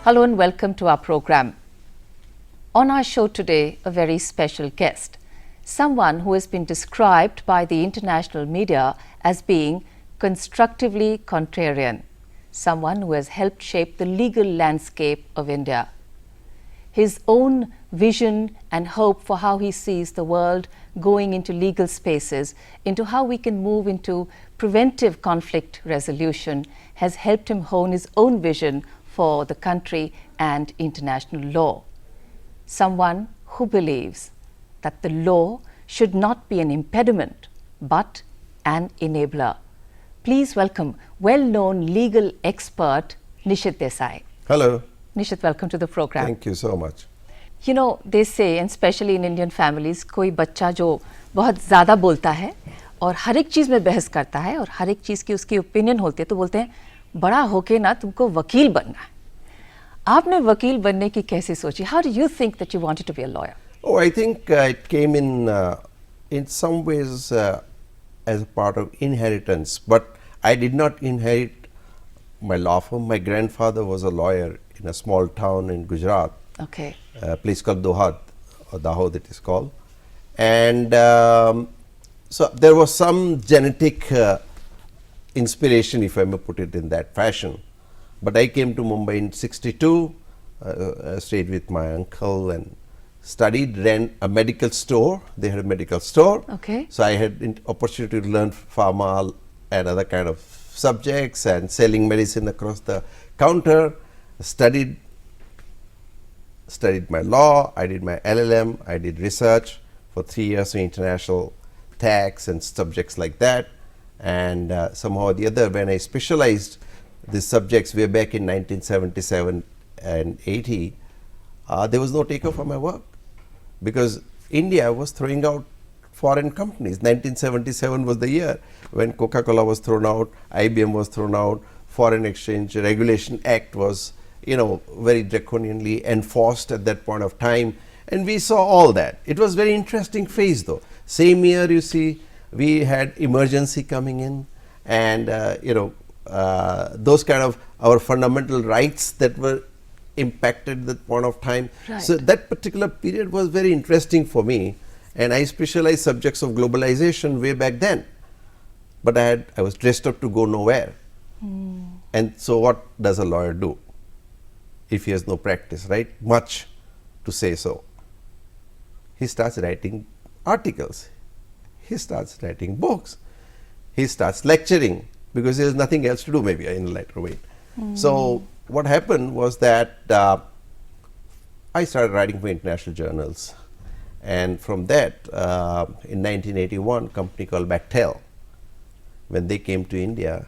Hello and welcome to our program. On our show today, a very special guest, someone who has been described by the international media as being constructively contrarian, someone who has helped shape the legal landscape of India. His own vision and hope for how he sees the world going into legal spaces, into how we can move into preventive conflict resolution, has helped him hone his own vision for the country and international law. Someone who believes that the law should not be an impediment but an enabler. Please welcome well-known legal expert Nishith Desai. Hello. Nishith, welcome to the program. Thank you so much. You know, they say, and especially in Indian families, कोई बच्चा जो बहुत ज़्यादा बोलता है और हर एक चीज़ में बहस करता है और हर एक चीज़ की उसकी ओपिनियन होती है तो बोलते हैं बड़ा होके ना तुमको वकील बनना है. आपने वकील बनने की कैसे सोची? How do you think that you wanted to be a lawyer? Oh, I think it came in some ways as a part of inheritance, but I did not inherit my law firm. My grandfather was a lawyer in a small town in Gujarat, Okay. a place called Dohad, or Dahod it is called. And so there was some genetic inspiration, if I may put it in that fashion. But I came to Mumbai in '62, stayed with my uncle and studied, ran a medical store. They had a medical store. Okay. So I had opportunity to learn pharma and other kind of subjects and selling medicine across the counter. Studied my law, I did my LLM, I did research for 3 years in international tax and subjects like that. And somehow or the other, when I specialized these subjects way back in 1977 and 80, there was no taker for my work because India was throwing out foreign companies. 1977 was the year when Coca-Cola was thrown out, IBM was thrown out, Foreign Exchange Regulation Act was, you know, very draconianly enforced at that point of time, and we saw all that. It was very interesting phase though. Same year, you see, we had emergency coming in, and those kind of our fundamental rights that were impacted at that point of time. Right. So that particular period was very interesting for me, and I specialized subjects of globalization way back then. But I was dressed up to go nowhere. And so what does a lawyer do if he has no practice, right? Much to say so. He starts writing articles. He starts writing books. He starts lecturing because there is nothing else to do maybe in a lighter weight. So what happened was that I started writing for international journals, and from that in 1981 a company called Bechtel, when they came to India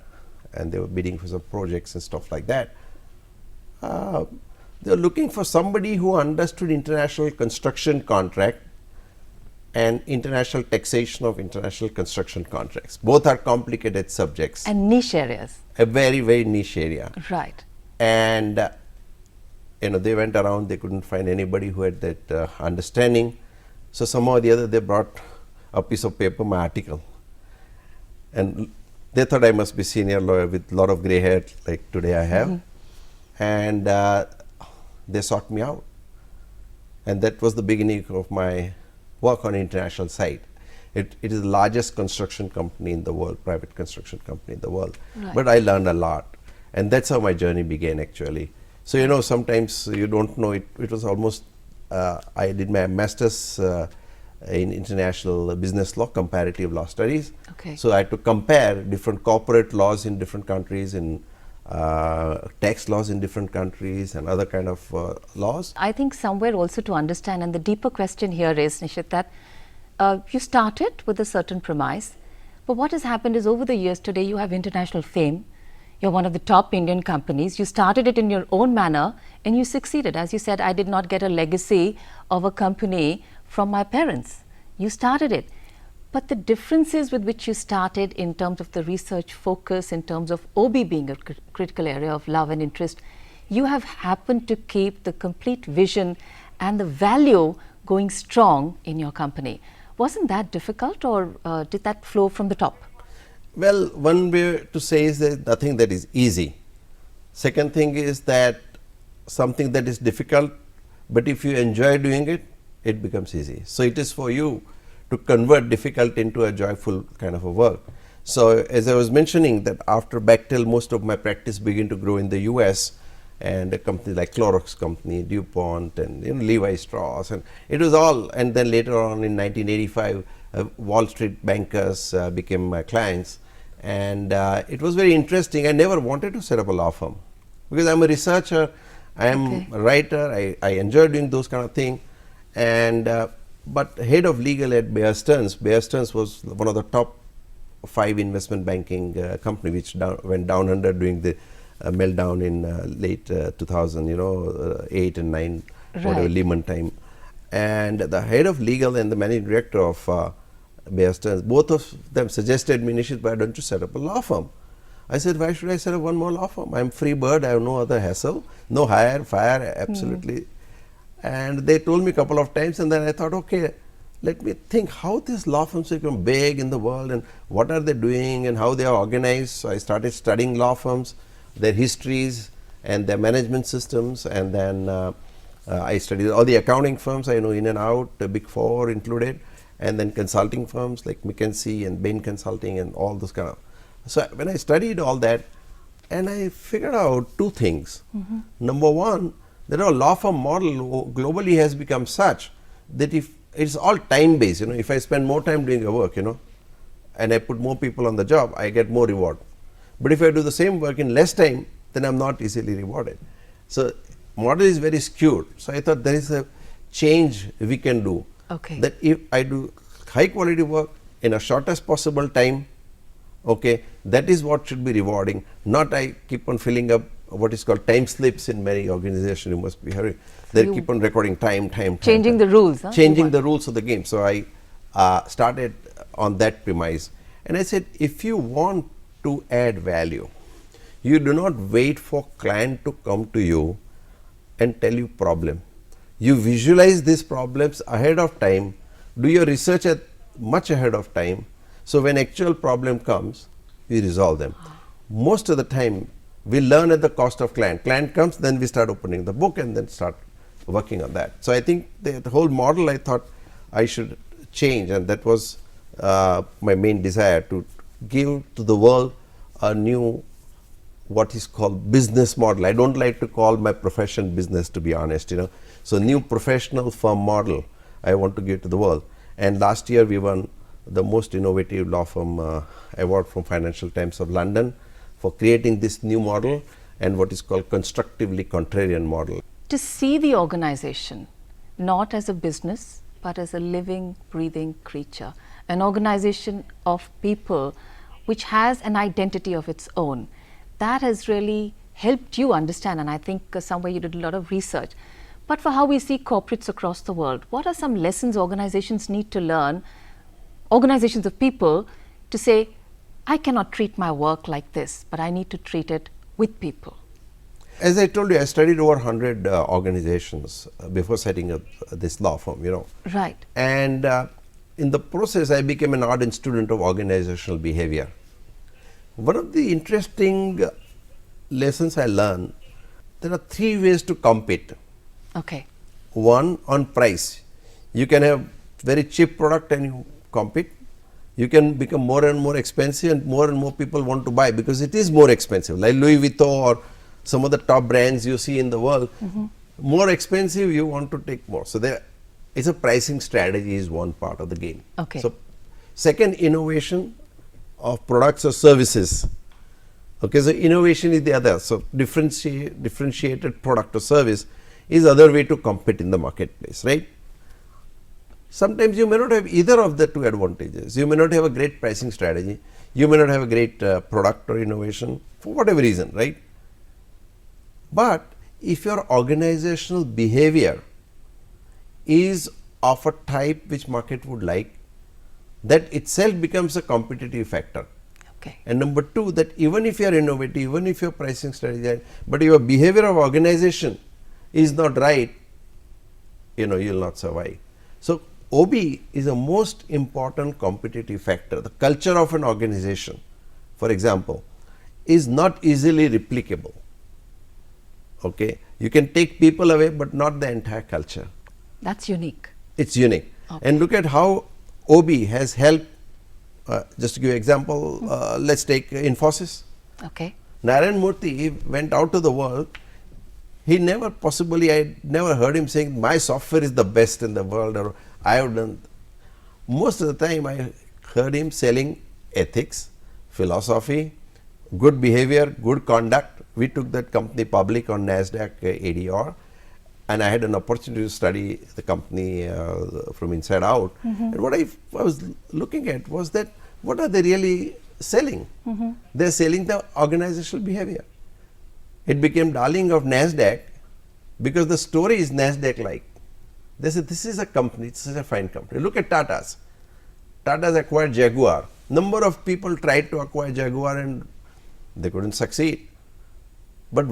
and they were bidding for some projects and stuff like that, they were looking for somebody who understood international construction contract and international taxation of international construction contracts. Both are complicated subjects. And niche areas. A very, very niche area. Right. And they went around, they couldn't find anybody who had that understanding. So somehow or the other they brought a piece of paper, my article. And they thought I must be senior lawyer with a lot of gray hair like today I have. And they sought me out. And that was the beginning of my work on international side. It is the largest construction company in the world, private construction company in the world. Right. But I learned a lot. And that's how my journey began actually. So sometimes you don't know it. It was almost, I did my master's in international business law, comparative law studies. Okay. So I had to compare different corporate laws in different countries and tax laws in different countries and other kind of laws. I think somewhere also to understand, and the deeper question here is, Nishith, that you started with a certain premise, but what has happened is over the years today you have international fame. You're one of the top Indian companies. You started it in your own manner and you succeeded. As you said, I did not get a legacy of a company from my parents. You started it. But the differences with which you started in terms of the research focus, in terms of OB being a critical area of love and interest, you have happened to keep the complete vision and the value going strong in your company. Wasn't that difficult, or did that flow from the top? Well, one way to say is that nothing that is easy. Second thing is that something that is difficult, but if you enjoy doing it, it becomes easy. So it is for you to convert difficult into a joyful kind of a work. So as I was mentioning that after Bechtel, most of my practice began to grow in the US, and a company like Clorox company, DuPont, and Levi Strauss, and it was all. And then later on in 1985, Wall Street bankers became my clients, and it was very interesting. I never wanted to set up a law firm because I'm a researcher, I am a writer, I enjoy doing those kind of things. And but head of legal at Bear Stearns was one of the top 5 investment banking company, which went down under during the meltdown in late 2000, 8 and 9, whatever Lehman time. And the head of legal and the managing director of Bear Stearns, both of them suggested me, Nishith, why don't you set up a law firm? I said, why should I set up one more law firm? I'm free bird, I have no other hassle, no hire, fire, absolutely. And they told me a couple of times, and then I thought, okay, let me think how these law firms become big in the world and what are they doing and how they are organized. So I started studying law firms, their histories and their management systems, and then I studied all the accounting firms I know in and out, the Big Four included, and then consulting firms like McKinsey and Bain Consulting and all those kind of. So when I studied all that, and I figured out 2 things. Number one, that our law firm model globally has become such that if it's all time based, if I spend more time doing a work, and I put more people on the job, I get more reward. But if I do the same work in less time, then I'm not easily rewarded. So model is very skewed. So I thought there is a change we can do. Okay. That if I do high quality work in a shortest possible time, okay, that is what should be rewarding, not I keep on filling up what is called time slips in many organizations. You must be hearing. They keep on recording time. Changing the rules. Huh? Changing the rules of the game. So I started on that premise. And I said, if you want to add value, you do not wait for client to come to you and tell you problem. You visualize these problems ahead of time, do your research at much ahead of time. So when actual problem comes, we resolve them. Most of the time, we learn at the cost of client. Client comes, then we start opening the book and then start working on that. So I think the whole model I thought I should change, and that was my main desire, to give to the world a new what is called business model. I don't like to call my profession business, to be honest. So new professional firm model I want to give to the world. And last year we won the most innovative law firm award from Financial Times of London for creating this new model and what is called constructively contrarian model. To see the organization not as a business but as a living, breathing creature, an organization of people which has an identity of its own, that has really helped you understand, and I think somewhere you did a lot of research. But for how we see corporates across the world, what are some lessons organizations need to learn, organizations of people, to say, I cannot treat my work like this, but I need to treat it with people? As I told you, I studied over 100 organizations before setting up this law firm, Right. And in the process, I became an ardent student of organizational behavior. One of the interesting lessons I learned, there are 3 ways to compete. Okay. One, on price. You can have very cheap product and you compete. You can become more and more expensive, and more people want to buy because it is more expensive, like Louis Vuitton or some of the top brands you see in the world. More expensive, you want to take more. So there is a pricing strategy is one part of the game. Okay. So second, innovation of products or services. Okay, so innovation is the other. So differentiated product or service is other way to compete in the marketplace, right? Sometimes you may not have either of the 2 advantages. You may not have a great pricing strategy. You may not have a great product or innovation for whatever reason, right? But if your organizational behavior is of a type which market would like, that itself becomes a competitive factor. Okay. And number 2, that even if you are innovative, even if your pricing strategy, but your behavior of organization is not right, you will not survive. So OB is a most important competitive factor. The culture of an organization, for example, is not easily replicable. Okay, You can take people away, but not the entire culture. That's unique. It's unique. Okay. And look at how OB has helped. Just to give an example, let's take Infosys. Okay. Narayan Murthy went out to the world. He never possibly, I never heard him saying, my software is the best in the world, or I have done. Most of the time I heard him selling ethics, philosophy, good behavior, good conduct. We took that company public on NASDAQ ADR, and I had an opportunity to study the company from inside out. And what I was looking at was that what are they really selling? They're selling the organizational behavior. It became darling of NASDAQ because the story is NASDAQ-like. They said, this is a company, it's such a fine company. Look at Tata's. Tata's acquired Jaguar. Number of people tried to acquire Jaguar and they couldn't succeed. But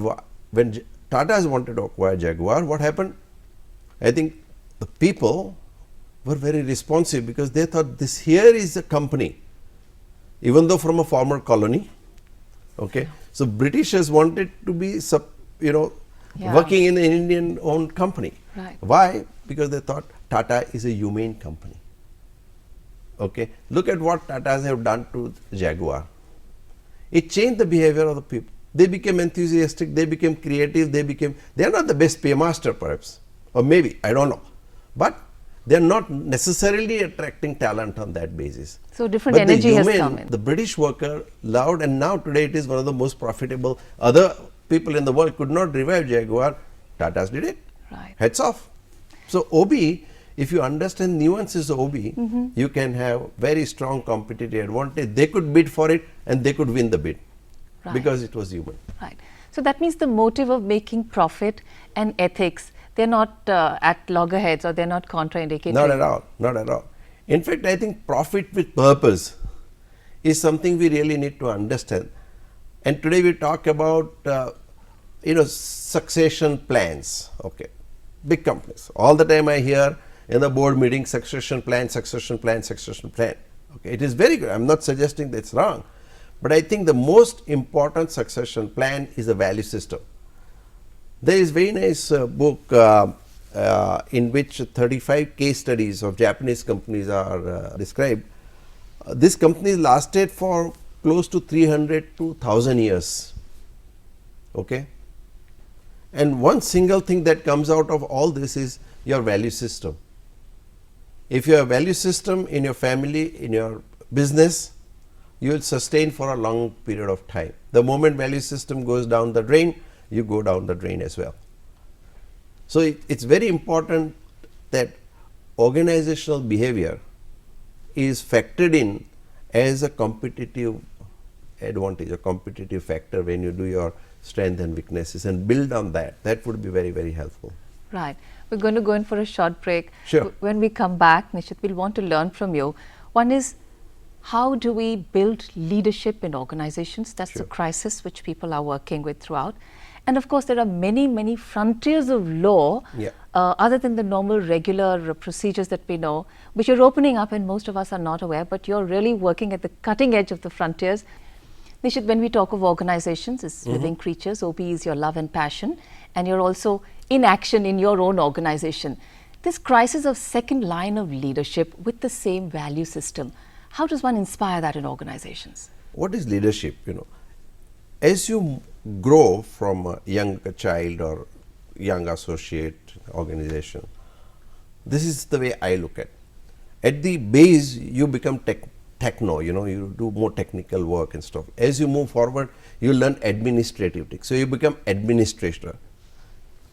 when Tata's wanted to acquire Jaguar, what happened? I think the people were very responsive because they thought this here is a company, even though from a former colony. Okay, so Britishers wanted to be, working in an Indian-owned company. Right. Why? Because they thought Tata is a humane company. Okay, look at what Tatas have done to Jaguar. It changed the behavior of the people. They became enthusiastic, they became creative, they are not the best paymaster perhaps, or maybe, I don't know. But they are not necessarily attracting talent on that basis. So different energy has come in. The British worker loved, and now today it is one of the most profitable. Other people in the world could not revive Jaguar. Tata's did it. Right. Heads off. So OB, if you understand nuances of OB, you can have very strong competitive advantage. They could bid for it and they could win the bid. Right. Because it was human. Right. So that means the motive of making profit and ethics, they're not at loggerheads or they're not contraindicated. Not at all. Not at all. In fact, I think profit with purpose is something we really need to understand. And today we talk about, succession plans. Okay. Big companies. All the time I hear in the board meeting, succession plan, succession plan, succession plan. Okay. It is very good. I'm not suggesting that's wrong. But I think the most important succession plan is a value system. There is a very nice book in which 35 case studies of Japanese companies are described. These companies lasted for close to 300 to 1,000 years. Okay? And one single thing that comes out of all this is your value system. If you have a value system in your family, in your business, you will sustain for a long period of time. The moment value system goes down the drain, you go down the drain as well. So it's very important that organizational behavior is factored in as a competitive advantage, a competitive factor when you do your strengths and weaknesses and build on that. That would be very, very helpful. Right. We're going to go in for a short break. Sure. When we come back, Nishith, we'll want to learn from you. One is, how do we build leadership in organizations? That's the crisis which people are working with throughout. And of course, there are many, many frontiers of law, other than the normal regular procedures that we know, which you're opening up and most of us are not aware, but you're really working at the cutting edge of the frontiers. Nishith, when we talk of organizations, it's living creatures. OB is your love and passion, and you're also in action in your own organization. This crisis of second line of leadership with the same value system, how does one inspire that in organizations? What is leadership? As you grow from a young child or young associate organization, this is the way I look at. At the base, you become techno, you do more technical work and stuff. As you move forward, you learn administrative things. So you become administrator.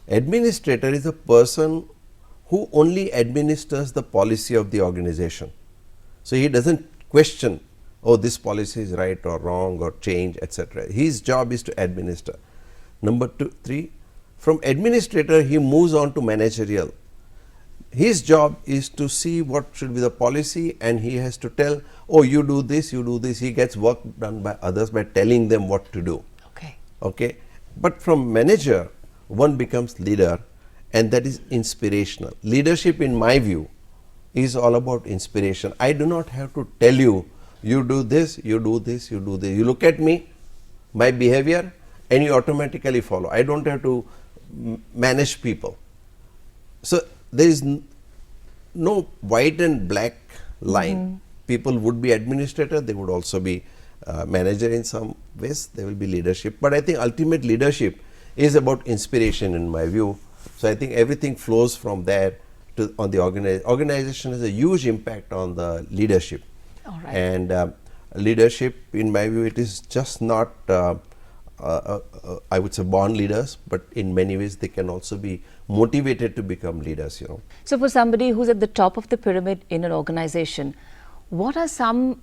Administrator is a person who only administers the policy of the organization. So he doesn't question, oh, this policy is right or wrong or change, etc. His job is to administer. Number 3, from administrator he moves on to managerial. His job is to see what should be the policy, and he has to tell, oh, you do this, you do this. He gets work done by others by telling them what to do. Okay. But from manager, one becomes leader, and that is inspirational. Leadership, in my view, is all about inspiration. I do not have to tell you, you do this, you do this, you do this. You look at me, my behavior, and you automatically follow. I don't have to manage people. So there is no white and black line. People would be administrator, they would also be manager in some ways, there will be leadership. But I think ultimate leadership is about inspiration in my view. So I think everything flows from there to on the organization has a huge impact on the leadership. All right. And leadership, in my view, it is just not I would say born leaders, but in many ways they can also be motivated to become leaders, you know. So for somebody who's at the top of the pyramid in an organization, what are some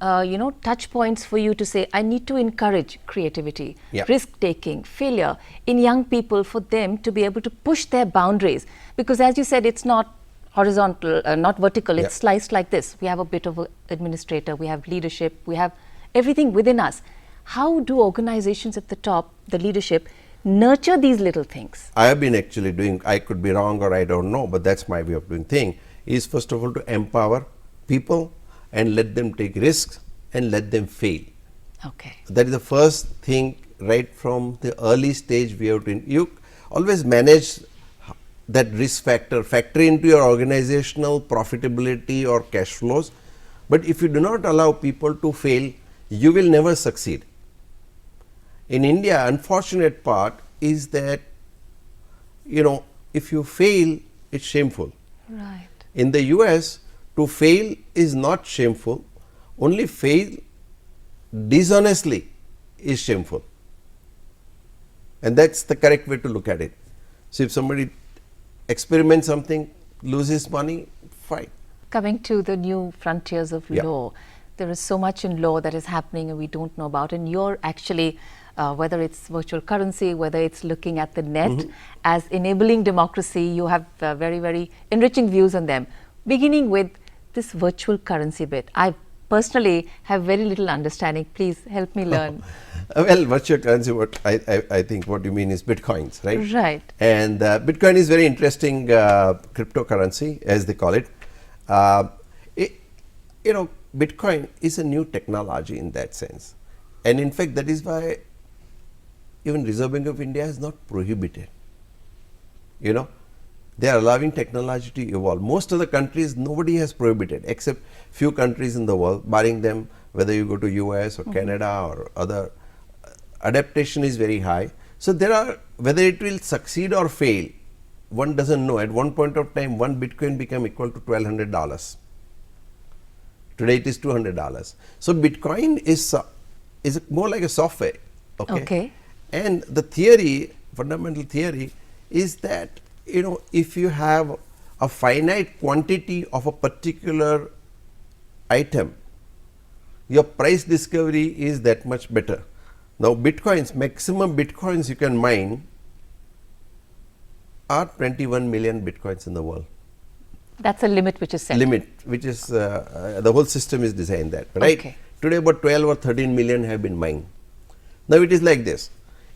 touch points for you to say, I need to encourage creativity, risk taking, failure in young people for them to be able to push their boundaries? Because as you said, it's not horizontal, not vertical, it's sliced like this. We have a bit of an administrator, we have leadership, we have everything within us. How do organizations at the top, the leadership, nurture these little things? I have been actually doing, I could be wrong or I don't know, but that's my way of doing thing, is first of all to empower people and let them take risks and let them fail. Okay. That is the first thing right from the early stage we have to, you always manage that risk factor into your organizational profitability or cash flows. But if you do not allow people to fail, you will never succeed. In India, unfortunate part is that, you know, if you fail, it's shameful. Right. In the US, to fail is not shameful, only fail dishonestly is shameful. And that's the correct way to look at it. So if somebody experiments something, loses money, fine. Coming to the new frontiers of law, there is so much in law that is happening and we don't know about, and you're actually whether it's virtual currency, whether it's looking at the net as enabling democracy, you have very, very enriching views on them. Beginning with this virtual currency bit, I personally have very little understanding. Please help me learn. Well, virtual currency, what I think what you mean is bitcoins, right? Right. And Bitcoin is very interesting cryptocurrency, as they call it. You know, Bitcoin is a new technology in that sense. And in fact, that is why even Reserve Bank of India is not prohibited. You know, they are allowing technology to evolve. Most of the countries, nobody has prohibited, except few countries in the world, barring them, whether you go to US or Canada or other, adaptation is very high. So there are, whether it will succeed or fail, one doesn't know. At one point of time, one Bitcoin became equal to $1,200. Today it is $200. So Bitcoin is more like a software. Okay. And the theory, fundamental theory, is that, you know, if you have a finite quantity of a particular item, your price discovery is that much better. Now, bitcoins, maximum bitcoins you can mine are 21 million bitcoins in the world. That's a limit which is set. Limit, which is the whole system is designed that, right? Okay. Today, about 12 or 13 million have been mined. Now, it is like this.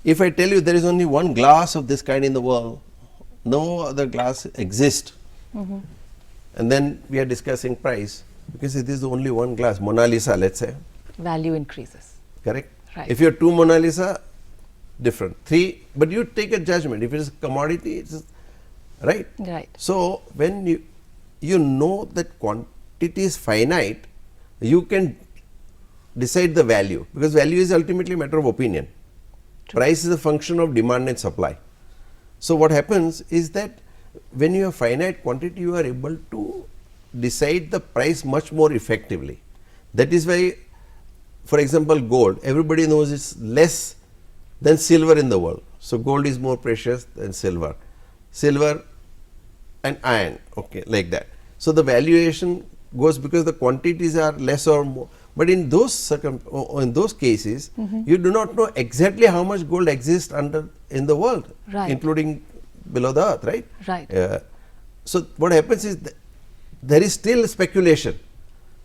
If I tell you there is only one glass of this kind in the world, no other glass exists, and then we are discussing price, because it is only one glass, Mona Lisa, let's say. Value increases. Correct? Right. If you have two Mona Lisa, different. Three, but you take a judgment. If it is a commodity, it's right. Right. So when you know that quantity is finite, you can decide the value, because value is ultimately a matter of opinion. True. Price is a function of demand and supply. So what happens is that when you have finite quantity, you are able to decide the price much more effectively. That is why, for example, gold, everybody knows it's less than silver in the world. So gold is more precious than silver. Silver and iron, okay, like that. So the valuation goes because the quantities are less or more. But in those cases, you do not know exactly how much gold exists in the world, including below the earth, right? Right. So what happens is there is still speculation,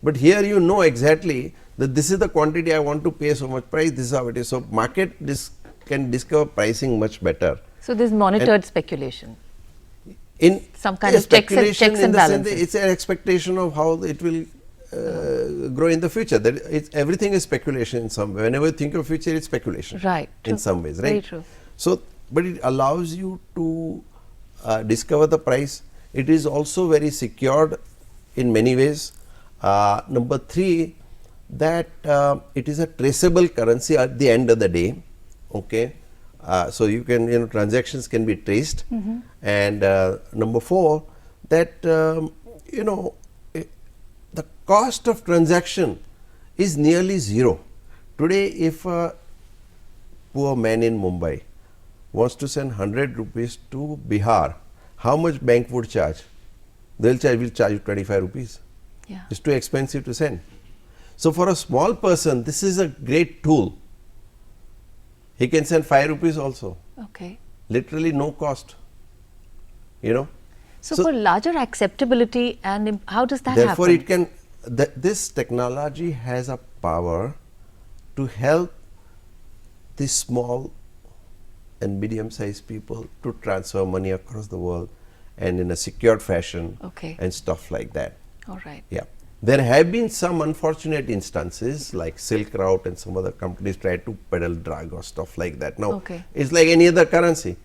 but here you know exactly that this is the quantity I want to pay so much price. This is how it is. So market can discover pricing much better. So this monitored speculation. In some kind of checks and balances. It's an expectation of how it will grow in the future. That everything is speculation in some way. Whenever you think of future, it's speculation. Right. In some ways, right? Very true. So but it allows you to discover the price. It is also very secured in many ways. Number 3, that it is a traceable currency at the end of the day. Okay, so you can, transactions can be traced. And number 4, that the cost of transaction is nearly zero. Today, if a poor man in Mumbai wants to send 100 rupees to Bihar, how much bank would charge? Will charge you 25 rupees. Yeah. It's too expensive to send. So for a small person, this is a great tool. He can send 5 rupees also. Okay. Literally no cost. So for larger acceptability, and how does that therefore happen? it can, this technology has a power to help the small and medium sized people to transfer money across the world and in a secured fashion. Okay. And stuff like that. All right. Yeah. There have been some unfortunate instances like Silk Route and some other companies tried to peddle drug or stuff like that. Now, Okay. it's like any other currency.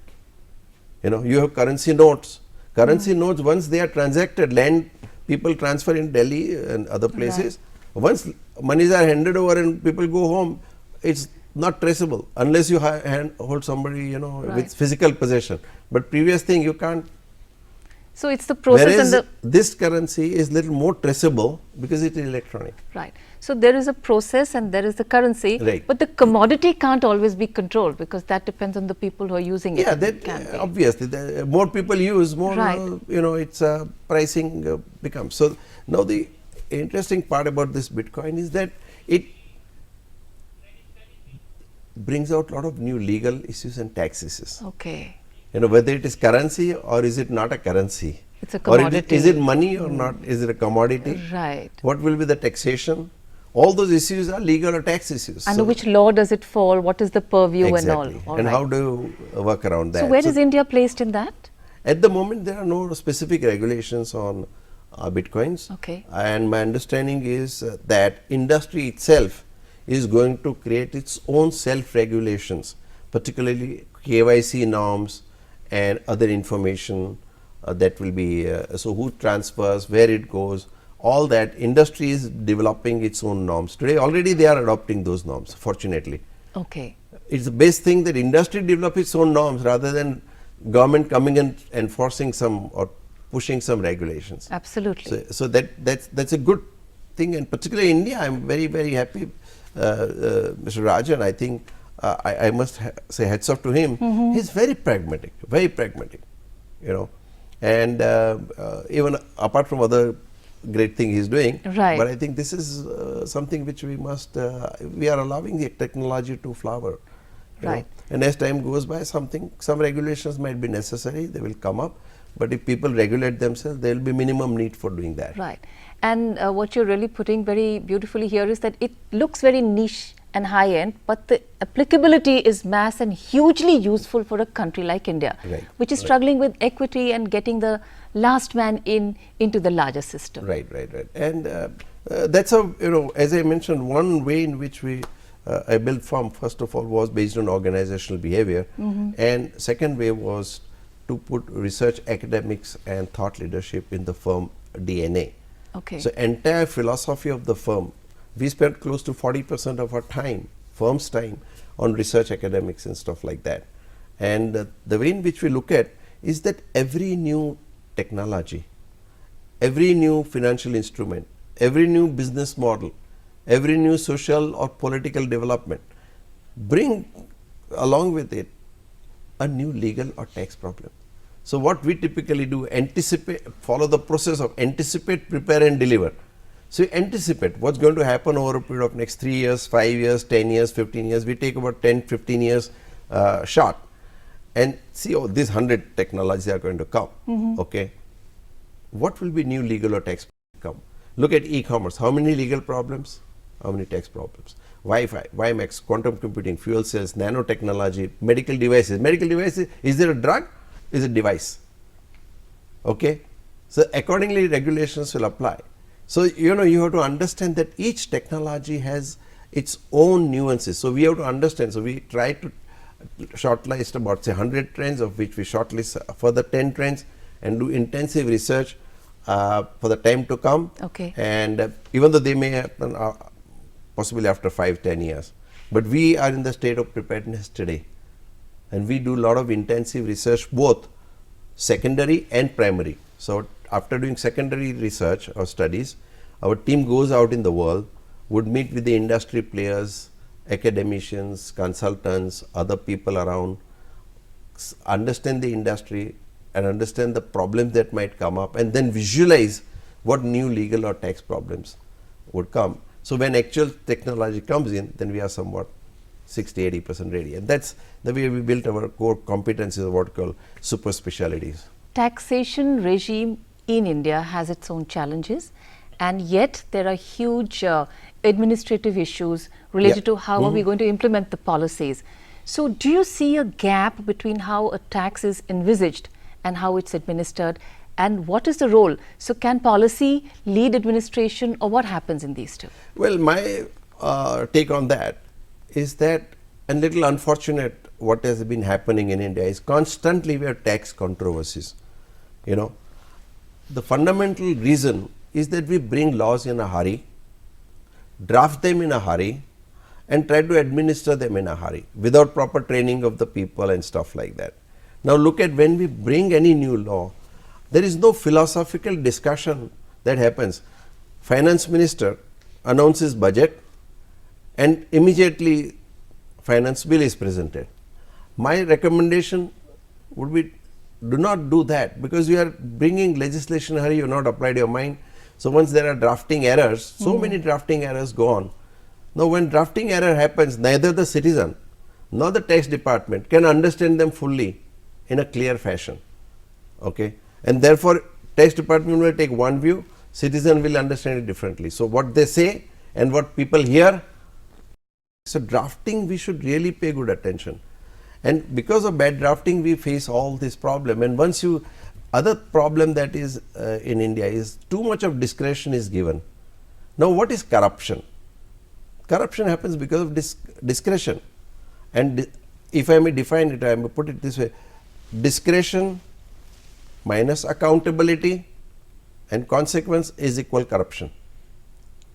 You have currency notes. Currency notes, once they are transacted, people transfer in Delhi and other places. Right. Once monies are handed over and people go home, it's not traceable unless you hold somebody, Right. with physical possession. But previous thing you can't. So it's the process. Whereas and this currency is little more traceable because it is electronic. Right. So there is a process and there is the currency, Right. but the commodity can't always be controlled because that depends on the people who are using it. Yeah, It can that be. obviously the more people use, more Right. its pricing becomes. So now the interesting part about this Bitcoin is that it brings out a lot of new legal issues and tax issues. Okay. Whether it is currency or is it not a currency? It's a Or commodity. is it money or not? Is it a commodity? Right. What will be the taxation? All those issues are legal or tax issues. Under which law does it fall? What is the purview exactly. and all? And right. how do you work around that? So where is India placed in that? At the moment, there are no specific regulations on Bitcoins. Okay. And my understanding is that industry itself is going to create its own self-regulations, particularly KYC norms and other information that will be, so who transfers, where it goes, all that. Industry is developing its own norms. Today already they are adopting those norms, fortunately. Okay. It's the best thing that industry develop its own norms rather than government coming and enforcing some or pushing some regulations. Absolutely. So that's a good thing, and particularly India, I'm very, very happy. Mr. Rajan, I think I must say hats off to him. He's very pragmatic, and even apart from other great thing he's doing. Right. But I think this is something which we must, we are allowing the technology to flower. Right. And as time goes by, some regulations might be necessary, they will come up. But if people regulate themselves, there will be minimum need for doing that. Right. And what you're really putting very beautifully here is that it looks very niche and high end, but the applicability is mass and hugely useful for a country like India, Right. which is struggling with equity and getting the last man into the larger system. Right. And that's how, as I mentioned, one way in which I built firm, first of all, was based on organizational behavior. And second way was to put research, academics and thought leadership in the firm DNA. Okay. So entire philosophy of the firm, we spent close to 40% of our time, firm's time, on research, academics and stuff like that. And the way in which we look at is that every new technology, every new financial instrument, every new business model, every new social or political development bring along with it a new legal or tax problem. So what we typically do, follow the process of anticipate, prepare and deliver. So you anticipate what's going to happen over a period of next 3 years, 5 years, 10 years, 15 years. We take about 10, 15 years shot and see, oh, these 100 technologies are going to come. Okay. What will be new legal or tax come? Look at e-commerce. How many legal problems? How many tax problems? Wi-Fi, WiMAX, quantum computing, fuel cells, nanotechnology, medical devices. Medical devices, is there a drug? Is a device. Okay. So accordingly regulations will apply. So you have to understand that each technology has its own nuances. So we have to understand. So we try to shortlist about say 100 trends, of which we shortlist further 10 trends and do intensive research for the time to come. Okay. And even though they may happen possibly after 5-10 years, but we are in the state of preparedness today, and we do a lot of intensive research, both secondary and primary. So after doing secondary research or studies, our team goes out in the world, would meet with the industry players, academicians, consultants, other people around, understand the industry and understand the problems that might come up, and then visualize what new legal or tax problems would come. So when actual technology comes in, then we are somewhat 60-80% ready, and that's the way we built our core competencies, what we call super specialities. Taxation regime in India has its own challenges, and yet there are huge administrative issues related to how are we going to implement the policies. So do you see a gap between how a tax is envisaged and how it's administered, and what is the role? So can policy lead administration, or what happens in these two? Well, my take on that is that, and little unfortunate what has been happening in India is constantly we have tax controversies. You know, the fundamental reason is that we bring laws in a hurry, draft them in a hurry, and try to administer them in a hurry without proper training of the people and stuff like that. Now look at when we bring any new law, there is no philosophical discussion that happens. Finance minister announces budget and immediately finance bill is presented. My recommendation would be, do not do that, because you are bringing legislation in a hurry, you have not applied your mind. So once there are drafting errors, so many drafting errors go on. Now when drafting error happens, neither the citizen nor the tax department can understand them fully in a clear fashion. Okay? And therefore tax department will take one view, citizen will understand it differently. So what they say and what people hear, so drafting we should really pay good attention. And because of bad drafting we face all this problem. And once you, other problem that is in India is too much of discretion is given. Now what is corruption? Corruption happens because of discretion, and if I may define it, I may put it this way: discretion minus accountability and consequence is equal corruption.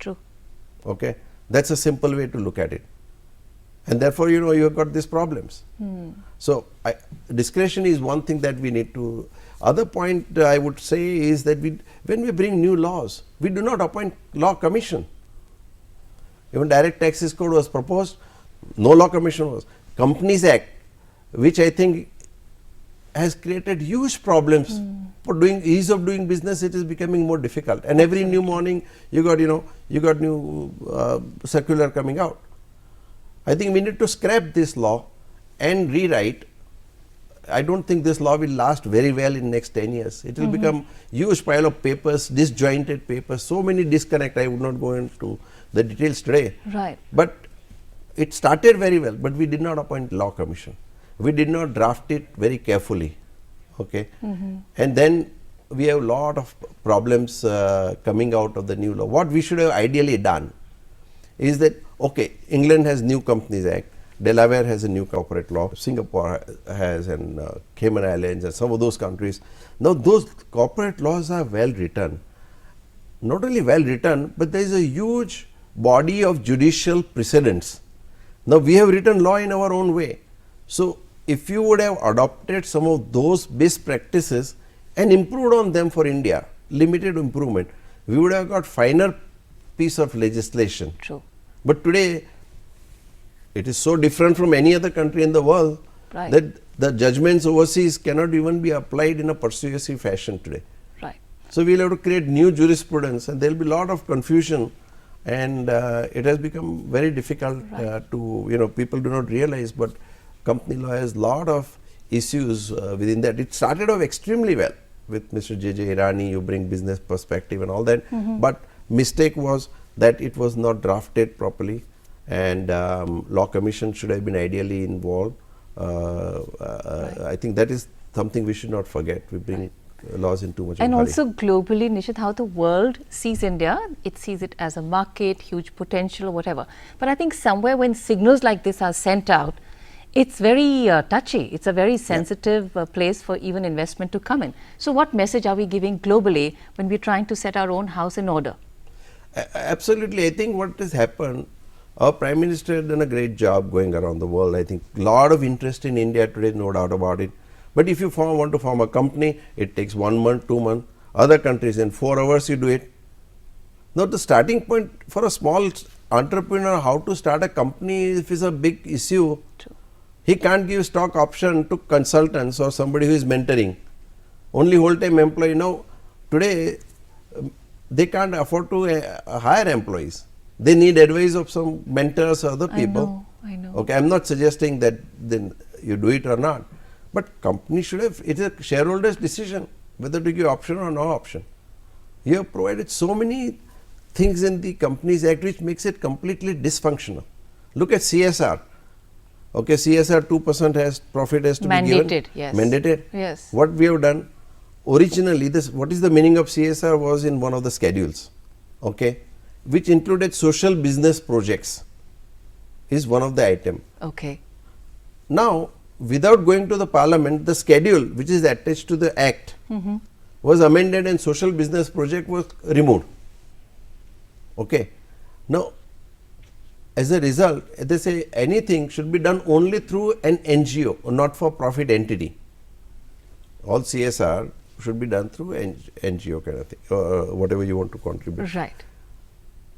True. Okay, that's a simple way to look at it, and therefore you know you have got these problems. So discretion is one thing that we need to. Other point I would say is that when we bring new laws, we do not appoint law commission. Even direct taxes code was proposed, no law commission was. Companies Act, which I think has created huge problems for doing ease of doing business. It is becoming more difficult, and every new morning you got new circular coming out. I think we need to scrap this law and rewrite. I don't think this law will last very well in next 10 years. It will become huge pile of papers, disjointed papers, so many disconnect. I would not go into the details today. Right. But it started very well, but we did not appoint law commission. We did not draft it very carefully. Okay. And then we have a lot of problems coming out of the new law. What we should have ideally done is that, okay, England has New Companies Act, Delaware has a new corporate law, Singapore has, and Cayman Islands and some of those countries. Now those corporate laws are well written. Not only well written, but there is a huge body of judicial precedents. Now we have written law in our own way. So if you would have adopted some of those best practices and improved on them for India, limited improvement, we would have got finer piece of legislation. True. But today it is so different from any other country in the world that the judgments overseas cannot even be applied in a persuasive fashion today. Right. So we will have to create new jurisprudence, and there will be a lot of confusion, and it has become very difficult to, people do not realize, but company law has a lot of issues within that. It started off extremely well with Mr. J.J. Irani, you bring business perspective and all that, but mistake was that it was not drafted properly, and law commission should have been ideally involved. I think that is something we should not forget. We bring laws in too much of a hurry. And also globally, Nishith, how the world sees India, it sees it as a market, huge potential or whatever. But I think somewhere when signals like this are sent out, It's very touchy. It's a very sensitive place for even investment to come in. So what message are we giving globally when we're trying to set our own house in order? Absolutely. I think what has happened, our Prime Minister has done a great job going around the world. I think a lot of interest in India today, no doubt about it. But if you want to form a company, it takes 1 month, 2 months. Other countries in 4 hours you do it. Now the starting point for a small entrepreneur, how to start a company, if it's a big issue, True. he can't give stock option to consultants or somebody who is mentoring. Only whole-time employee. Now today they can't afford to hire employees. They need advice of some mentors or other people. I know. Okay, I'm not suggesting that then you do it or not, but company should have, it is a shareholder's decision whether to give option or no option. You have provided so many things in the Companies Act which makes it completely dysfunctional. Look at CSR. Okay, CSR 2% has profit has to be given. Mandated, yes. Mandated. Yes. What we have done originally, this what is the meaning of CSR was in one of the schedules, okay, which included social business projects is one of the item. Okay. Now, without going to the parliament, the schedule which is attached to the act was amended and social business project was removed. Okay. Now, as a result, they say anything should be done only through an NGO or not for profit entity. All CSR should be done through NGO kind of thing, whatever you want to contribute. Right.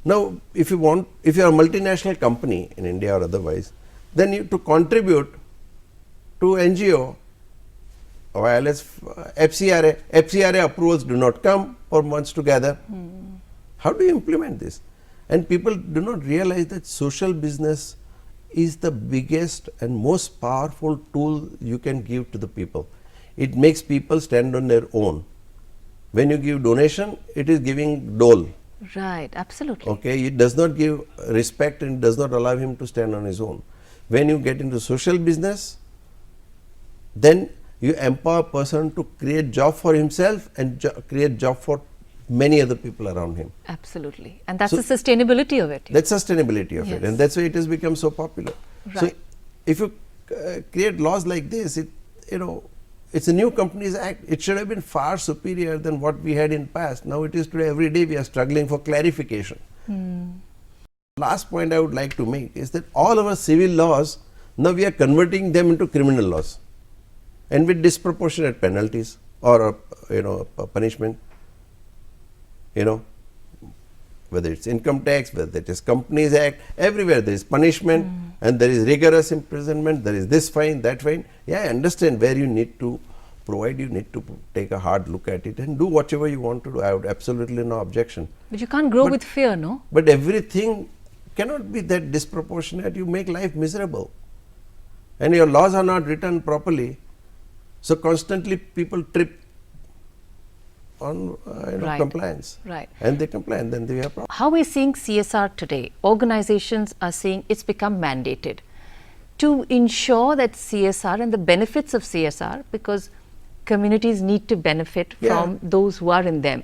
Now, if you are a multinational company in India or otherwise, then you to contribute to NGO, while as FCRA approvals do not come for months together. How do you implement this? And people do not realize that social business is the biggest and most powerful tool you can give to the people. It makes people stand on their own. When you give donation, it is giving dole. Right, absolutely. Okay, it does not give respect and does not allow him to stand on his own. When you get into social business, then you empower a person to create job for himself and create job for many other people around him. Absolutely. And that's the sustainability of it. That's sustainability of it, and that's why it has become so popular. Right. So, if you create laws like this, it's a new Companies Act. It should have been far superior than what we had in past. Now it is today, every day we are struggling for clarification. Last point I would like to make is that all our civil laws, now we are converting them into criminal laws and with disproportionate penalties or punishment. Whether it's income tax, whether it is Companies Act, everywhere there is punishment and there is rigorous imprisonment, there is this fine, that fine. Yeah, I understand where you need to provide, you need to take a hard look at it and do whatever you want to do. I would absolutely no objection. But you can't grow with fear, no? But everything cannot be that disproportionate. You make life miserable. And your laws are not written properly. So constantly people trip on Right. compliance. Right. And they comply and then they have problems. How we're seeing CSR today, organizations are saying it's become mandated to ensure that CSR and the benefits of CSR, because communities need to benefit from those who are in them.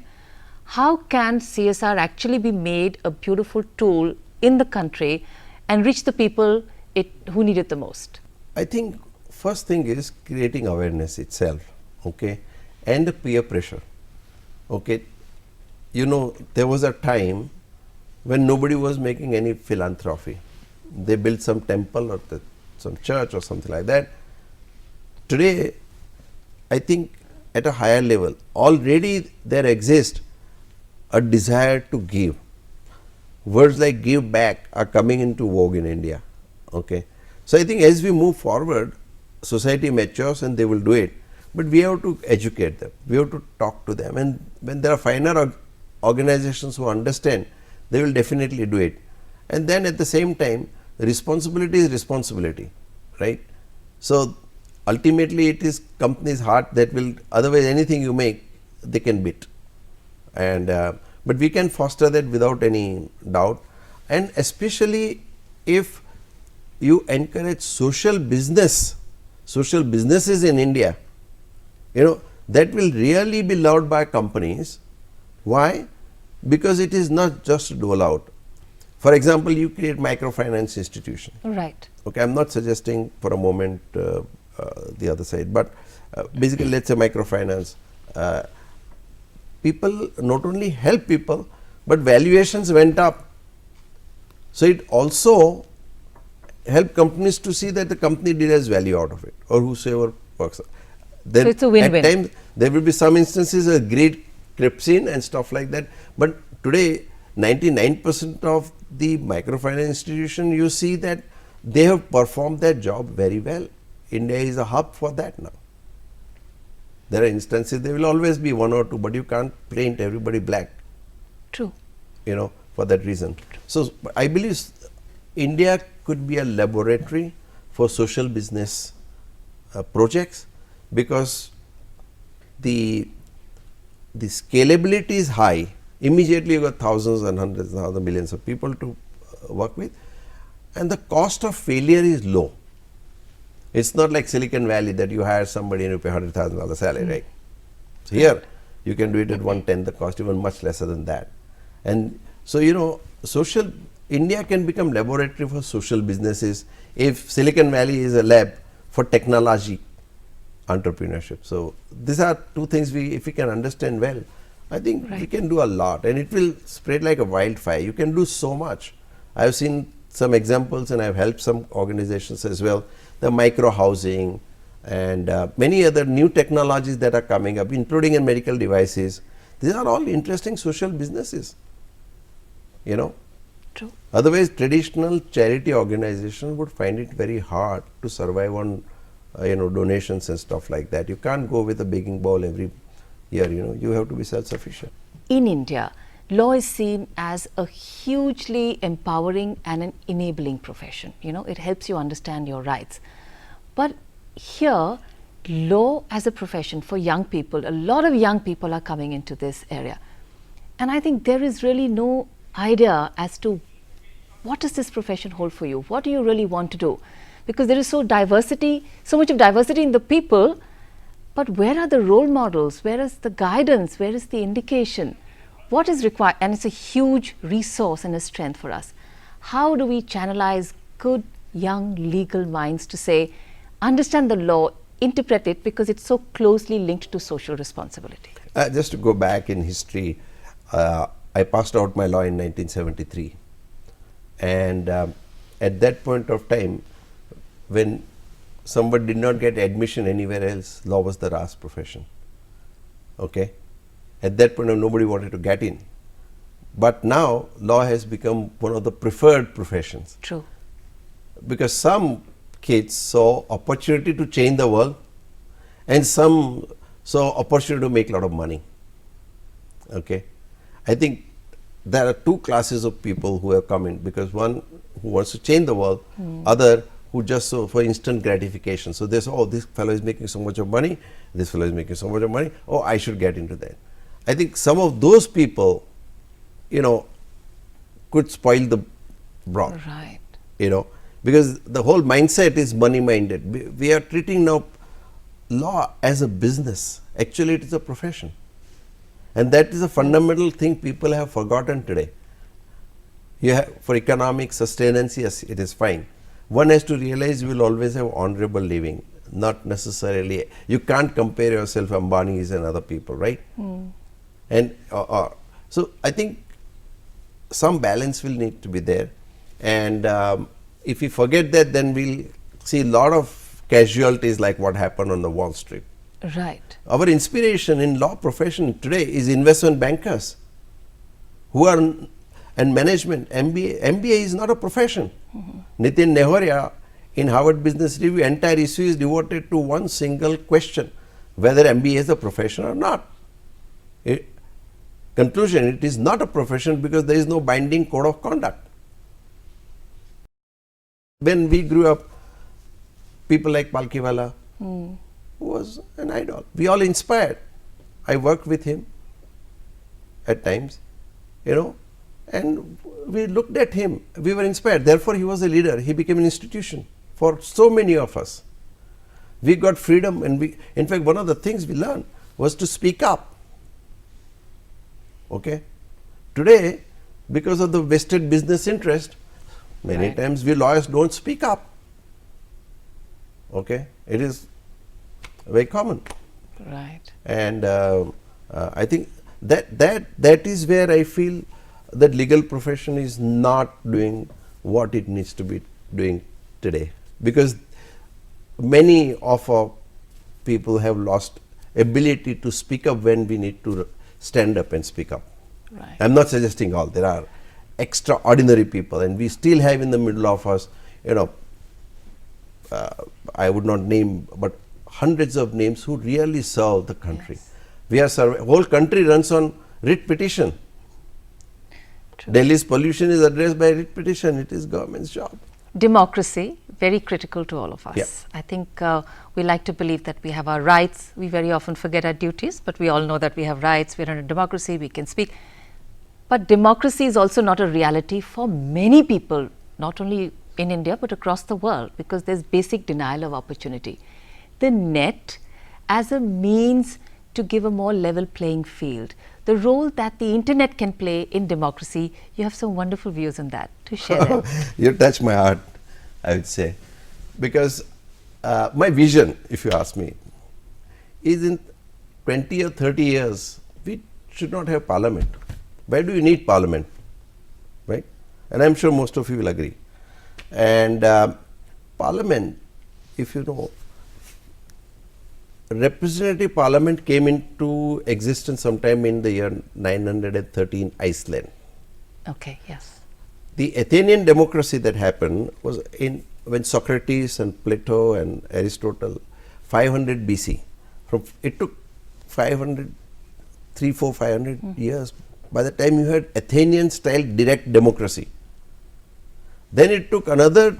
How can CSR actually be made a beautiful tool in the country and reach the people who need it the most? I think first thing is creating awareness itself, okay, and the peer pressure. Okay, there was a time when nobody was making any philanthropy. They built some temple or some church or something like that. Today, I think at a higher level, already there exists a desire to give. Words like give back are coming into vogue in India. Okay, so I think as we move forward, society matures and they will do it. But we have to educate them, we have to talk to them, and when there are finer organizations who understand, they will definitely do it. And then at the same time, responsibility is responsibility, right? So ultimately it is company's heart that will, otherwise anything you make, they can beat. And but we can foster that without any doubt, and especially if you encourage social businesses in India, that will really be loved by companies. Why? Because it is not just dole out. For example, you create microfinance institution. Right. Okay, I'm not suggesting for a moment the other side, but basically, let's say microfinance. People not only help people, but valuations went up. So it also helped companies to see that the company derives value out of it, or whosoever works. Then so it's a win-win. At times there will be some instances a great creeps in and stuff like that. But today, 99% of the microfinance institution, you see that they have performed their job very well. India is a hub for that now. There are instances, there will always be one or two, but you can't paint everybody black. True. You know, for that reason. So I believe India could be a laboratory for social business projects, because the scalability is high. Immediately you got thousands and hundreds and thousands, millions of people to work with, and the cost of failure is low. It's not like Silicon Valley that you hire somebody and you pay $100,000 salary, right? So here you can do it at 1/10 the cost, even much lesser than that. And so, you know, India can become laboratory for social businesses if Silicon Valley is a lab for technology entrepreneurship. So these are two things if we can understand well, I think we can do a lot, and it will spread like a wildfire. You can do so much. I have seen some examples, and I have helped some organizations as well. The micro housing and many other new technologies that are coming up, including in medical devices. These are all interesting social businesses, you know. True. Otherwise, traditional charity organizations would find it very hard to survive on donations and stuff like that. You can't go with a begging bowl every year, you know. You have to be self-sufficient. In India, law is seen as a hugely empowering and an enabling profession. You know, it helps you understand your rights. But here, law as a profession for young people, a lot of young people are coming into this area. And I think there is really no idea as to what does this profession hold for you? What do you really want to do? Because there is so much of diversity in the people, but where are the role models? Where is the guidance? Where is the indication? What is required? And it's a huge resource and a strength for us. How do we channelize good young legal minds to say, understand the law, interpret it, because it's so closely linked to social responsibility? Just to go back in history, I passed out my law in 1973. And at that point of time, when somebody did not get admission anywhere else, law was the last profession. Okay? At that point, nobody wanted to get in. But now, law has become one of the preferred professions. True. Because some kids saw opportunity to change the world, and some saw opportunity to make a lot of money. Okay? I think there are two classes of people who have come in, because one who wants to change the world, other who just saw for instant gratification. So they say, oh, this fellow is making so much of money, this fellow is making so much of money, oh, I should get into that. I think some of those people, you know, could spoil the broth. Right. You know, because the whole mindset is money minded. We are treating now law as a business. Actually, it is a profession. And that is a fundamental thing people have forgotten today. For economic sustenance, yes, it is fine. One has to realize you will always have honorable living, not necessarily, you can't compare yourself Ambani's and other people, right? And so I think some balance will need to be there. And if we forget that, then we'll see a lot of casualties like what happened on the Wall Street. Right. Our inspiration in law profession today is investment bankers who are, and management. MBA is not a profession. Nitin Nehoria in Harvard Business Review, entire issue is devoted to one single question, whether MBA is a profession or not. Conclusion, it is not a profession because there is no binding code of conduct. When we grew up, people like Palkiwala, who was an idol. We all inspired. I worked with him at times, you know, and we looked at him. We were inspired. Therefore, he was a leader. He became an institution for so many of us. We got freedom, and in fact, one of the things we learned was to speak up. Okay? Today, because of the vested business interest, many times we lawyers don't speak up. Okay, it is very common. Right. And I think that is where I feel that legal profession is not doing what it needs to be doing today, because many of our people have lost ability to speak up when we need to stand up and speak up. Right. I'm not suggesting all. There are extraordinary people, and we still have in the middle of us, I would not name, but hundreds of names who really serve the country. Yes. We are whole country runs on writ petition. True. Delhi's pollution is addressed by writ petition. It is government's job. Democracy, very critical to all of us. Yeah. I think we like to believe that we have our rights. We very often forget our duties, but we all know that we have rights. We're in a democracy, we can speak. But democracy is also not a reality for many people, not only in India, but across the world, because there's basic denial of opportunity. The net as a means to give a more level playing field, the role that the internet can play in democracy, you have some wonderful views on that to share them. You touch my heart, I would say, because my vision, if you ask me, is in 20 or 30 years, we should not have parliament. Why do you need parliament, right? And I'm sure most of you will agree. And parliament, if you know, representative parliament came into existence sometime in the year 913 in Iceland. Okay, yes. The Athenian democracy that happened was when Socrates and Plato and Aristotle, 500 BC. It took 500 years. By the time you had Athenian style direct democracy. Then it took another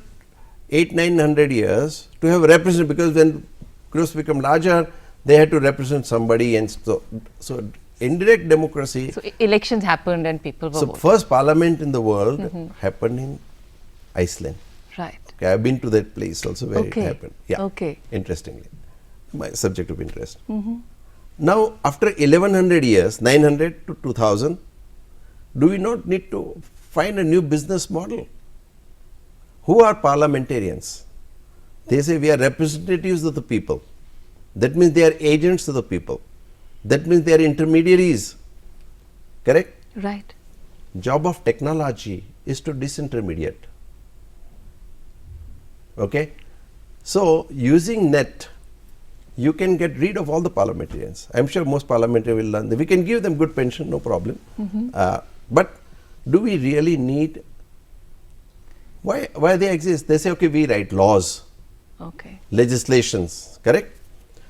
800-900 years to have representative, because when groups become larger, they had to represent somebody, and so indirect democracy. So elections happened and people were So voting. first parliament in the world happened in Iceland. Right. Okay, I've been to that place also where it happened. Yeah. Okay. Interestingly, my subject of interest. Now, after 1100 years, 900 to 2000, do we not need to find a new business model? Who are parliamentarians? They say we are representatives of the people. That means they are agents of the people. That means they are intermediaries. Correct? Right. Job of technology is to disintermediate. Okay? So, using net, you can get rid of all the parliamentarians. I'm sure most parliamentarians will learn that. We can give them good pension, no problem. But do we really need, why they exist? They say, okay, we write laws, Okay. legislations, correct?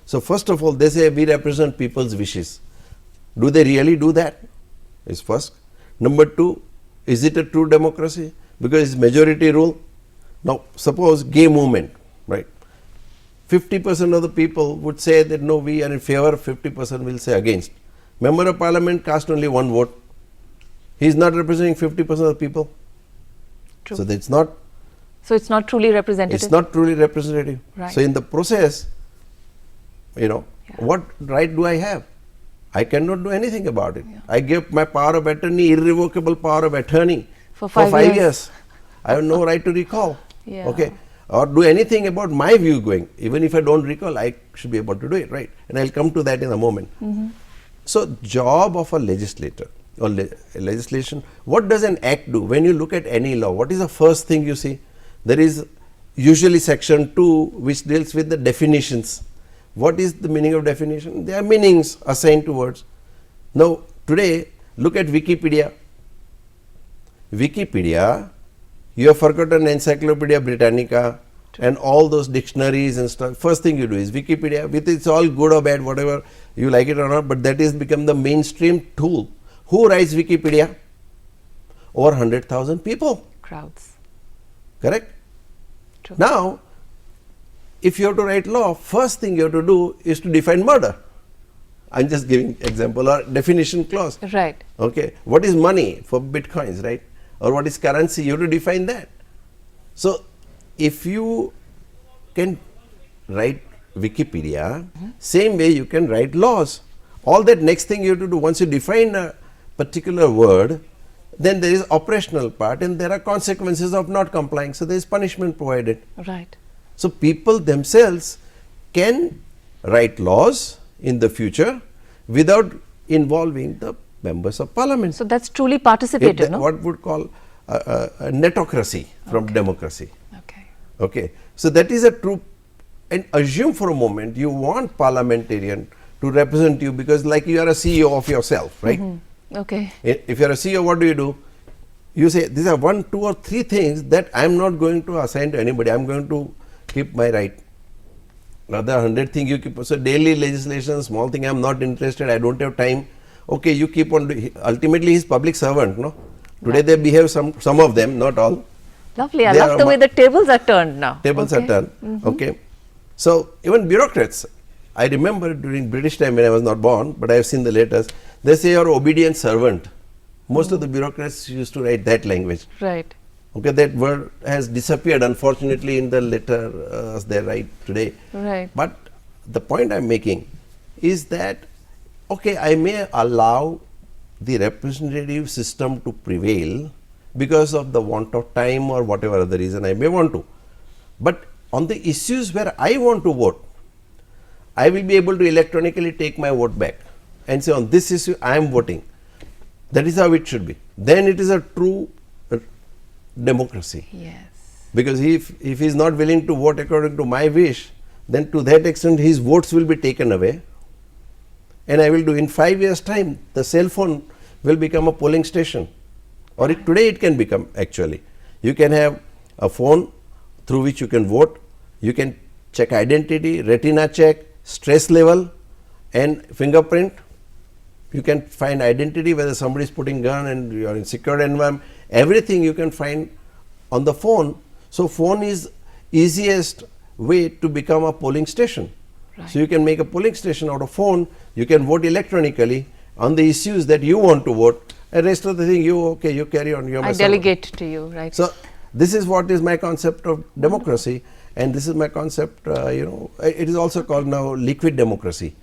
So first of all, they say we represent people's wishes. Do they really do that? Is first. Number two, is it a true democracy? Because it's majority rule. Now, suppose gay movement, right? 50% of the people would say that no, we are in favor, 50% will say against. Member of parliament cast only one vote. He is not representing 50% of the people. True. So that's not. So it's not truly representative. It's not truly representative. Right. So in the process, what right do I have? I cannot do anything about it. Yeah. I give my power of attorney, irrevocable power of attorney For 5 years. I have no right to recall. Yeah. Okay. Or do anything about my view going. Even if I don't recall, I should be able to do it, right? And I'll come to that in a moment. So job of a legislator or legislation, what does an act do? When you look at any law, what is the first thing you see? There is usually section 2 which deals with the definitions. What is the meaning of definition? There are meanings assigned to words. Now today, look at Wikipedia. Wikipedia, you have forgotten Encyclopedia Britannica and all those dictionaries and stuff. First thing you do is Wikipedia, with it's all good or bad, whatever you like it or not, but that has become the mainstream tool. Who writes Wikipedia? Over 100,000 people. Crowds. Correct? True. Now, if you have to write law, first thing you have to do is to define murder. I'm just giving example or definition clause. Right. Okay. What is money for bitcoins, right? Or what is currency? You have to define that. So, if you can write Wikipedia, same way you can write laws. All that next thing you have to do, once you define a particular word, Then there is operational part, and there are consequences of not complying. So there is punishment provided. Right. So people themselves can write laws in the future without involving the members of parliament. So that's truly participative, no? What would call a netocracy from democracy. Okay. Okay. So that is a true, and assume for a moment you want parliamentarian to represent you, because like you are a CEO of yourself, right? Okay. If you are a CEO, what do? You say, these are 1, 2 or 3 things that I am not going to assign to anybody. I am going to keep my right. Other 100 things you keep. So daily legislation, small thing, I am not interested, I don't have time. Okay, you keep on doing. Ultimately, he is public servant, no? Today they behave, some of them, not all. Lovely. I love the way the tables are turned now. Tables are turned. Okay. So even bureaucrats, I remember during British time when I was not born, but I have seen the letters, they say you are obedient servant. Most of the bureaucrats used to write that language. Right. Okay, that word has disappeared unfortunately in the letter they write today. Right. But the point I am making is that, okay, I may allow the representative system to prevail because of the want of time or whatever other reason I may want to. But on the issues where I want to vote, I will be able to electronically take my vote back and say, on this issue I am voting. That is how it should be. Then it is a true democracy. Yes. Because if he is not willing to vote according to my wish, then to that extent his votes will be taken away. And I will do, in 5 years' time, the cell phone will become a polling station. Or today it can become, actually. You can have a phone through which you can vote. You can check identity, retina check, stress level and fingerprint. You can find identity, whether somebody is putting gun and you are in secured environment. Everything you can find on the phone. So phone is easiest way to become a polling station. Right. So you can make a polling station out of phone. You can vote electronically on the issues that you want to vote. And rest of the thing, you carry on. I delegate to you, right? So this is what is my concept of democracy, and this is my concept. It is also called now liquid democracy.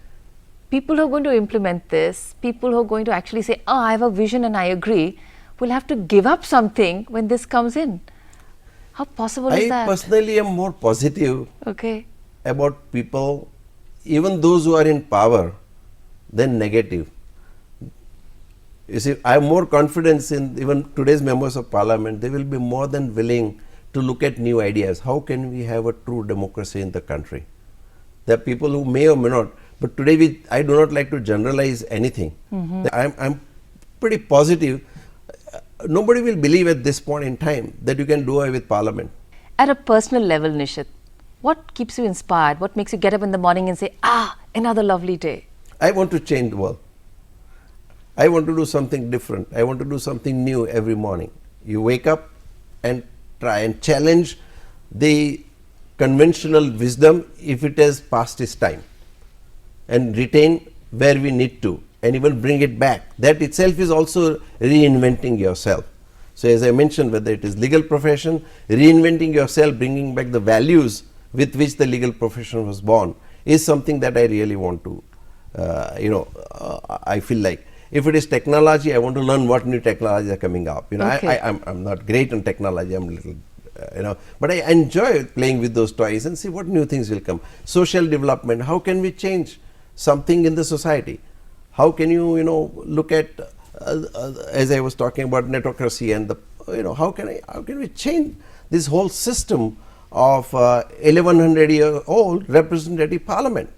People who are going to implement this, people who are going to actually say, "Oh, I have a vision and I agree," will have to give up something when this comes in. How possible is that? I personally am more positive about people, even those who are in power, than negative. You see, I have more confidence in even today's members of parliament. They will be more than willing to look at new ideas. How can we have a true democracy in the country? There are people who may or may not, but today I do not like to generalize anything. I'm pretty positive. Nobody will believe at this point in time that you can do away with parliament. At a personal level, Nishith, what keeps you inspired? What makes you get up in the morning and say, another lovely day? I want to change the world. I want to do something different. I want to do something new every morning. You wake up and try and challenge the conventional wisdom if it has passed its time, and retain where we need to, and even bring it back. That itself is also reinventing yourself. So as I mentioned, whether it is legal profession, reinventing yourself, bringing back the values with which the legal profession was born is something that I really want to, I feel like. If it is technology, I want to learn what new technologies are coming up. I'm not great on technology, I'm little, but I enjoy playing with those toys and see what new things will come. Social development, how can we change something in the society? How can you, look at, as I was talking about netocracy and the, how can we change this whole system of 1100-year-old representative parliament?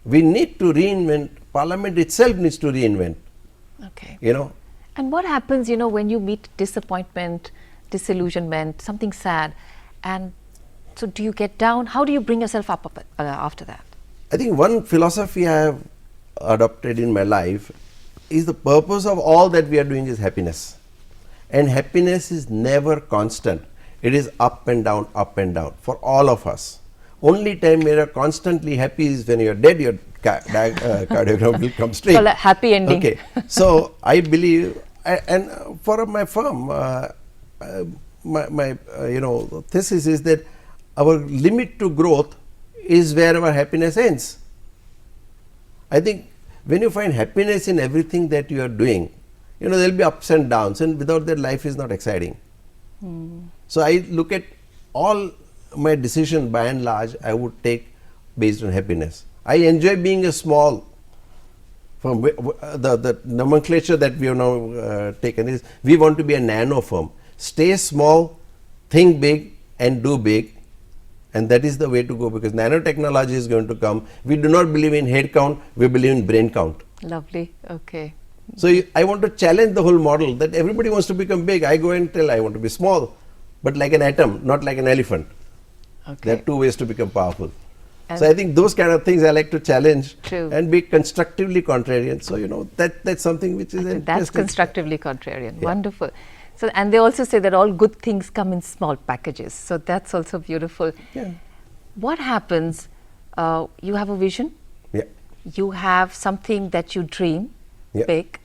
We need to reinvent. Parliament itself needs to reinvent. Okay. And what happens, when you meet disappointment, disillusionment, something sad, and so do you get down? How do you bring yourself up after that? I think one philosophy I have adopted in my life is the purpose of all that we are doing is happiness. And happiness is never constant. It is up and down for all of us. Only time we are constantly happy is when you are dead, your cardiogram will come straight. Well, a happy ending. Okay. So I believe, and for my firm, my thesis is that our limit to growth is where our happiness ends. I think when you find happiness in everything that you are doing, you know, there will be ups and downs, and without that life is not exciting. So I look at all my decision by and large I would take based on happiness. I enjoy being a small, from the nomenclature that we have now taken is we want to be a nano firm. Stay small, think big and do big, and that is the way to go, because nanotechnology is going to come. We do not believe in head count, we believe in brain count. Lovely. Okay. So I want to challenge the whole model that everybody wants to become big. I go and tell I want to be small, but like an atom, not like an elephant. Okay. There are two ways to become powerful. And so I think those kind of things I like to challenge. True. And be constructively contrarian. So you know that's something which is that's constructively contrarian. Yeah. Wonderful. So, and they also say that all good things come in small packages. So that's also beautiful. Yeah. What happens? You have a vision. Yeah. You have something that you dream Yeah. big.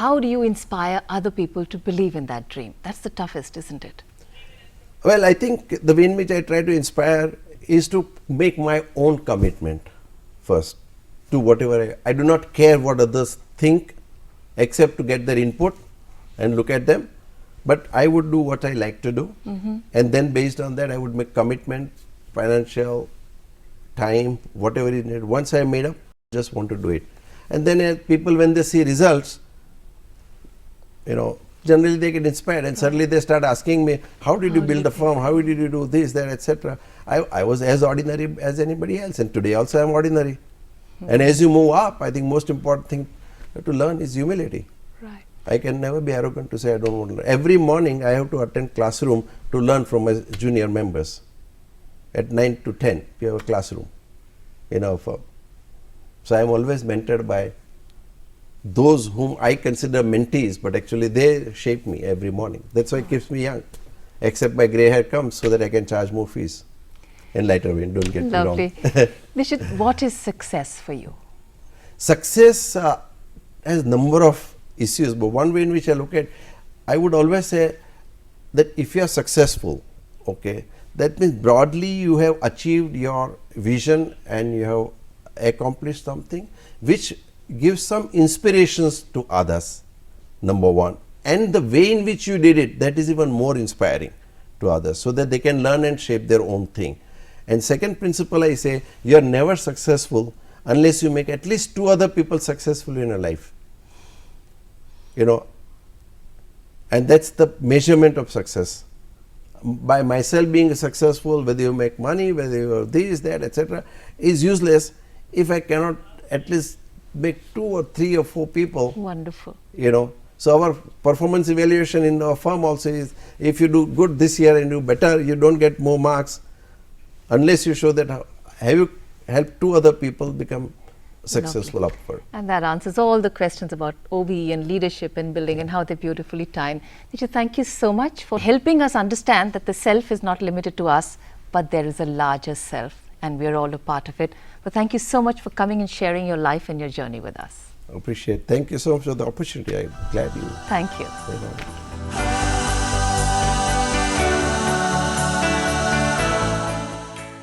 How do you inspire other people to believe in that dream? That's the toughest, isn't it? Well, I think the way in which I try to inspire is to make my own commitment first to whatever I do not care what others think except to get their input and look at them, but I would do what I like to do, and then based on that I would make commitment, financial, time, whatever is needed. Once I made up, just want to do it. And then people, when they see results, you know, generally they get inspired, and suddenly they start asking me, how did you build the firm, how did you do this, that, etc. I was as ordinary as anybody else, and today also I am ordinary. And as you move up, I think most important thing to learn is humility. Right. I can never be arrogant to say I don't want to learn. Every morning I have to attend classroom to learn from my junior members. At 9 to 10 we have a classroom in our firm. So I am always mentored by those whom I consider mentees, but actually they shape me every morning. That's why it keeps me young, except my grey hair comes so that I can charge more fees in lighter vein. Don't get me wrong. Lovely. Nishith, what is success for you? Success has number of issues, but one way in which I look at, I would always say that if you are successful, okay, that means broadly you have achieved your vision and you have accomplished something which gives some inspirations to others, number one, and the way in which you did it, that is even more inspiring to others, so that they can learn and shape their own thing. And second principle, I say, you are never successful unless you make at least 2 other people successful in your life, you know, and that's the measurement of success. By myself being successful, whether you make money, whether you are this, that, etc., is useless if I cannot at least make 2 or 3 or 4 people. Wonderful. You know, so our performance evaluation in our firm also is, if you do good this year and do better, you don't get more marks unless you show that have you helped 2 other people become successful upward. And that answers all the questions about OBE and leadership and building and how they beautifully time. Nishith, thank you so much for helping us understand that the self is not limited to us, but there is a larger self and we are all a part of it. But thank you so much for coming and sharing your life and your journey with us. I appreciate it. Thank you so much for the opportunity. I'm glad you. Thank you. You know.